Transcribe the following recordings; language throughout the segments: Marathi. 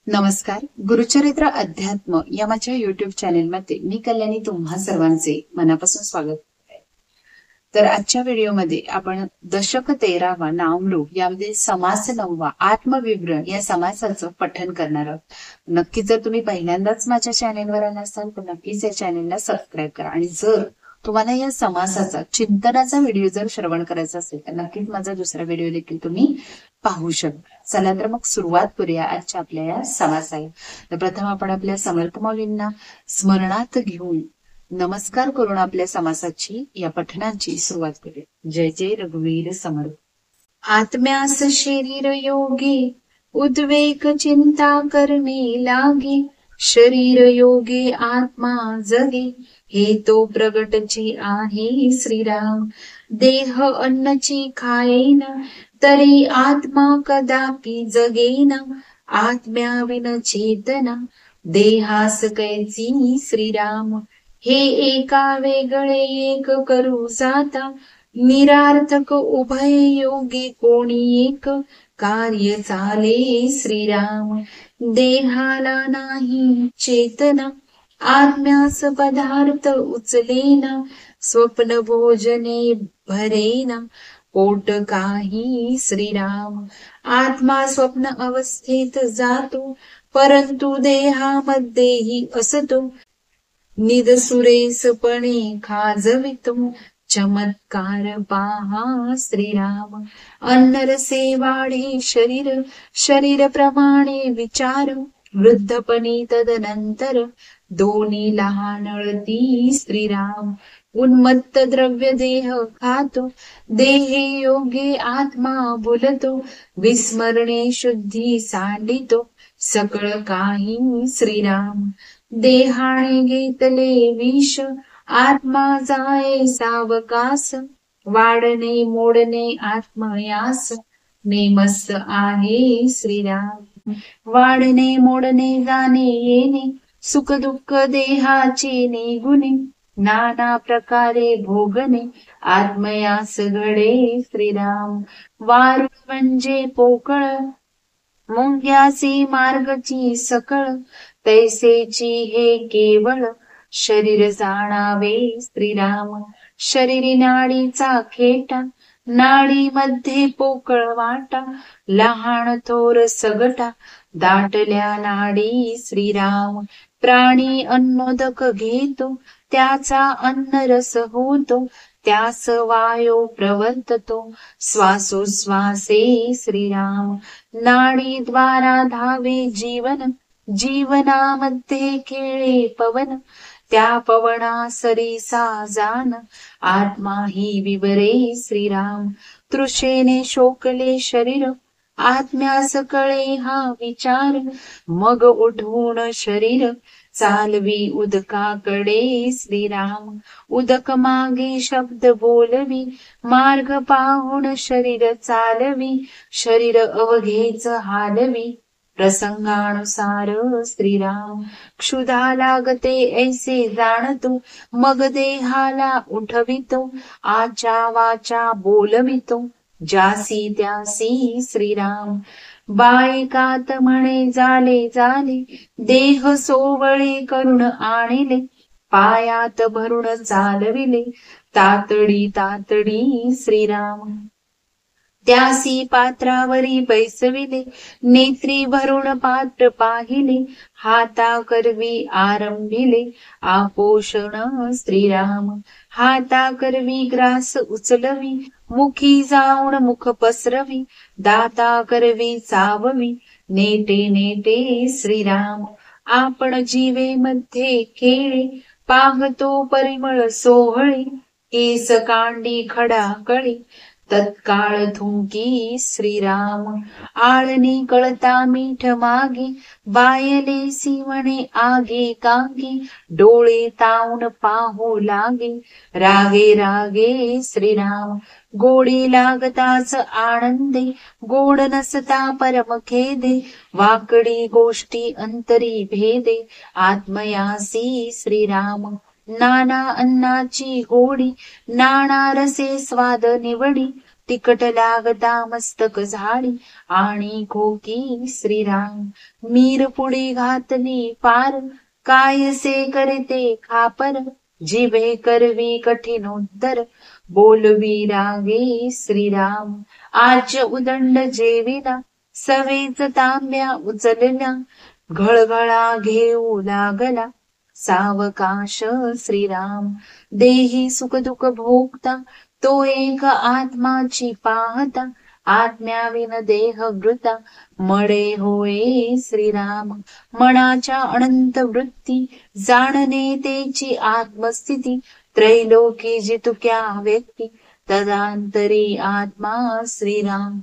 नमस्कार. गुरुचरित्र अध्यात्म या माझ्या युट्यूब चॅनेलमध्ये मी कल्याणी तुम्हा सर्वांचे मनापासून स्वागत करते. तर आजच्या व्हिडिओमध्ये आपण दशक 13वा नामरूप यामध्ये समास 9वा आत्मविवरण या समासाचं पठण करणार आहोत. नक्कीच जर तुम्ही पहिल्यांदाच माझ्या चॅनेलवर आला असाल तर नक्कीच या चॅनेलला सबस्क्राईब करा आणि जर तुम्हाला या समासाचा चिंतनाचा व्हिडिओ जर श्रवण करायचा असेल तर नक्कीच माझा दुसरा व्हिडिओ देखील तुम्ही पाहू शकता. चला तर मग सुरुवात करूया आजच्या आपल्या या समासाला. तर प्रथम आपण आपल्या समर्थ माऊलींना स्मरणात घेऊन नमस्कार करून आपल्या समासाची या पठणाची सुरुवात करूया. जय जय रघुवीर समर्थ. आत्म्यास शरीर योगी उद्वेग चिंता करणे लागे, शरीर योगे आत्मा जगे, हे तो प्रगटची आहे श्रीराम. देह अन्नची खायेन तरी आत्मा कदापि जगेन, आत्म्याविन चेतना देहास कैची श्रीराम. हे एका वेगळे एक करू जाता, निरार्थक उभय योगी कोणी एक, कार्य चाले श्रीराम. देहाला नाही चेतना आत्म्यास पदार्थ उचलेना, स्वप्न भोजने भरेना पोट काही श्रीराम. आत्मा स्वप्न अवस्थेत जातो परंतु देहामध्येही असतो, निदसुरेसपणे खाजवितो चमत्कार पहा श्रीराम. अन्नरसे वाढे शरीर, शरीर प्रमाणे विचार, वृद्धपणी तदनंतर दोन्ही लहानळती श्रीराम. उन्मत्त द्रव्य देह खातो, देहे योगे आत्मा भुलतो, विस्मरणे शुद्धी सांडितो सकळ काही श्रीराम. देहाने घेतले विष आत्मा जाये सावकास, वाढणे मोडणे आत्मयास नेमस्त आहे श्रीराम. वाढणे मोडणे जाणे येणे सुख दुःख देहाचे निगुणे, नाना प्रकारे भोगणे आत्मयास घडे श्रीराम. वारुळ म्हणजे पोकळ मुंग्यासी मार्गची सकळ, तैसेची हे केवळ शरीर जाणावे श्रीराम. शरीरी नाडीचा खेटा, नाडी मध्ये पोकळ वाटा, लहान थोर सगटा दाटल्या नाडी श्रीराम. प्राणी अन्नोदक घेतो त्याचा अन्नरस होतो, त्यास वायो प्रवर्ततो श्वासोश्वासे श्रीराम. नाडी द्वारा धावे जीवन, जीवनामध्ये खेळे पवन, त्या पवना सरीसा जान, आत्मा ही विवरे श्रीराम. तृषेने शोकले शरीर आत्म्यास कळे हा विचार, मग उठून शरीर चालवी उदकाकडे श्रीराम. उदक मागे शब्द बोलवी, मार्ग पाहून शरीर चालवी, शरीर अवघेच हालवी प्रसंगानुसार श्रीराम. क्षुधा लागते ऐसे जाणतो, मग देहाला उठवितो, आचा वाचा बोलवितो जासी त्यासी श्रीराम. बायकात म्हणे झाले झाले, देह सोवळे करून आणले, पायात भरून चालविले तातडी तातडी श्रीराम. त्यासी पात्रावरी बैसविले, नेत्री भरून पात्र पाहिले, हाता करवी आरंभिले आपोषण श्रीराम. हाता करवी ग्रास उचलवी, मुखी जाऊन मुख पसरवी, दाता करवी चाववी नेटे नेटे श्रीराम. आपण जीवे मध्ये खेळे पाहतो परिमळ सोहळे, केस कांडी खडा कळी तत्काळ थुंकी श्रीराम. आळणी कळता मीठ मागे, बायले सिवणे आगे कागे, डोळे तावून पाहू लागे रागे रागे श्रीराम. गोडी लागताच आनंदे, गोड नसता परम खेदे, वाकडी गोष्टी अंतरी भेदे आत्मयासी श्रीराम. नाना अन्नाची गोडी, नाना रसे स्वाद निवडी, तिकट लागता मस्तक झाडी आणि खोकी श्रीराम. मीर पुढे घातली पार कायसे करते खापर. जिभे करवी कठीणोत्तर बोलवी रागे श्रीराम. आज उदंड जेविला सवेच तांब्या उचलल्या. घळघळा घेऊ लागला सावकाश श्रीराम. देही सुख दुःख भोगता तो एक आत्माची पाहता. आत्म्याविन देह वृता मळे होय श्रीराम. मनाच्या अनंत वृत्ती जाणणे तेची आत्मस्थिती. त्रैलोकी जितुक्या व्यक्ती तदांतरी आत्मा श्रीराम.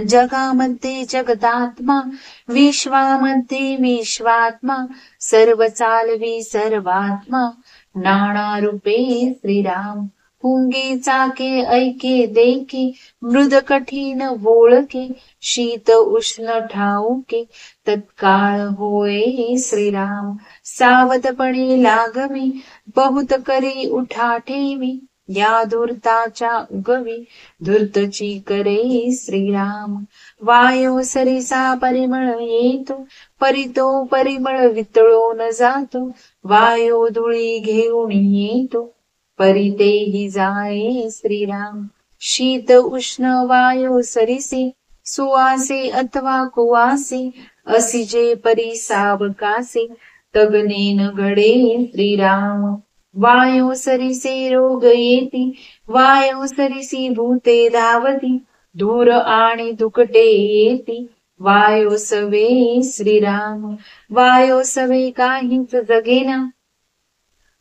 जगामध्ये जगदात्मा विश्वामध्ये विश्वात्मा. सर्व चालवी सर्वात्मा नाना रूपे श्रीराम. पुंगे चाके ऐके देखे मृद कठीण वोळके. शीत उष्ण ठाऊके तत्काळ होय श्रीराम. सावधपणे लागवी बहुत करी उठा ठेवी. या धूर्ताच्या उगवी धूर्तची करे श्रीराम. वायो सरिसा परिमळ येतो परितो परिमळ वितळून जातो. वायो धुळी घेऊन येतो परितेही जाये श्रीराम. शीत उष्ण वायो सरिसे सुवासे अथवा कुवासे. असिजे परी सावकासे तगनेन घडे श्रीराम. वायो सरिसे रोग येती वायो सरिसी भूते धावती. धूर आणि दुकटे येती वायो सवे श्रीराम. वायो सवे काहीच जगेना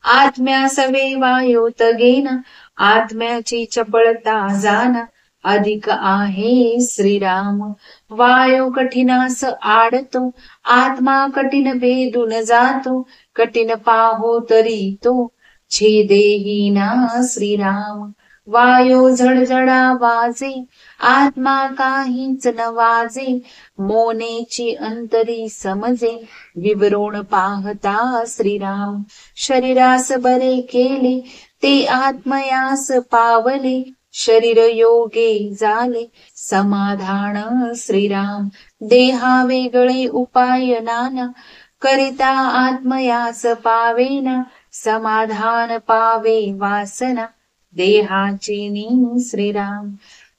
आत्म्या सवे वायो तगेना. आत्म्याची चपळता जाना अधिक आहे श्रीराम. वायो कठीणास आडतो आत्मा कठीण भेदून जातो. कठीण पाहो तरी तो छेदेहीना श्रीराम. वायो झडझडा वाजे आत्मा काहीच न वाजे. मोनेची अंतरी समजे विवरून पाहता श्रीराम. शरीरास बरे केले ते आत्मयास पावले. शरीर योगे झाले समाधान श्रीराम. देहा वेगळे उपाय नाना करिता आत्मयास पावेना. समाधान पावे वासना देहाची नी श्रीराम.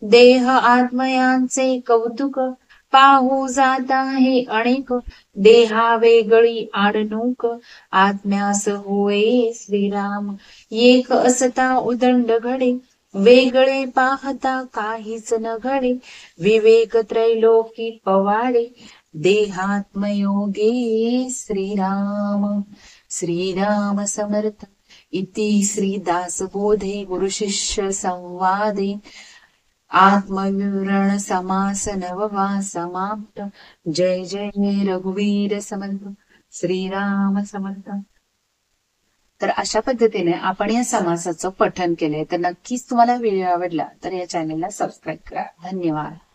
देह आत्मयांचे कौतुक पाहू जाता हे अनेक. देहा वेगळी आडणूक आत्म्यास होय श्रीराम. एक असता उदंड घडे वेगळे पाहता काहीच न घडे. विवेक त्रैलोकी पवाडे देहात्मयोगे श्रीराम. श्रीराम समर्थ. इति श्रीदासबोधे गुरुशिष्य संवादे आत्मविवरण समास नववा समाप्त. जय जय रघुवीर समर्थ. श्रीराम समर्थ. तर अशा पद्धतीने आपण या समासाचं पठन केलंय. तर नक्कीच तुम्हाला व्हिडिओ आवडला तर या चॅनेलला सबस्क्राईब करा. धन्यवाद.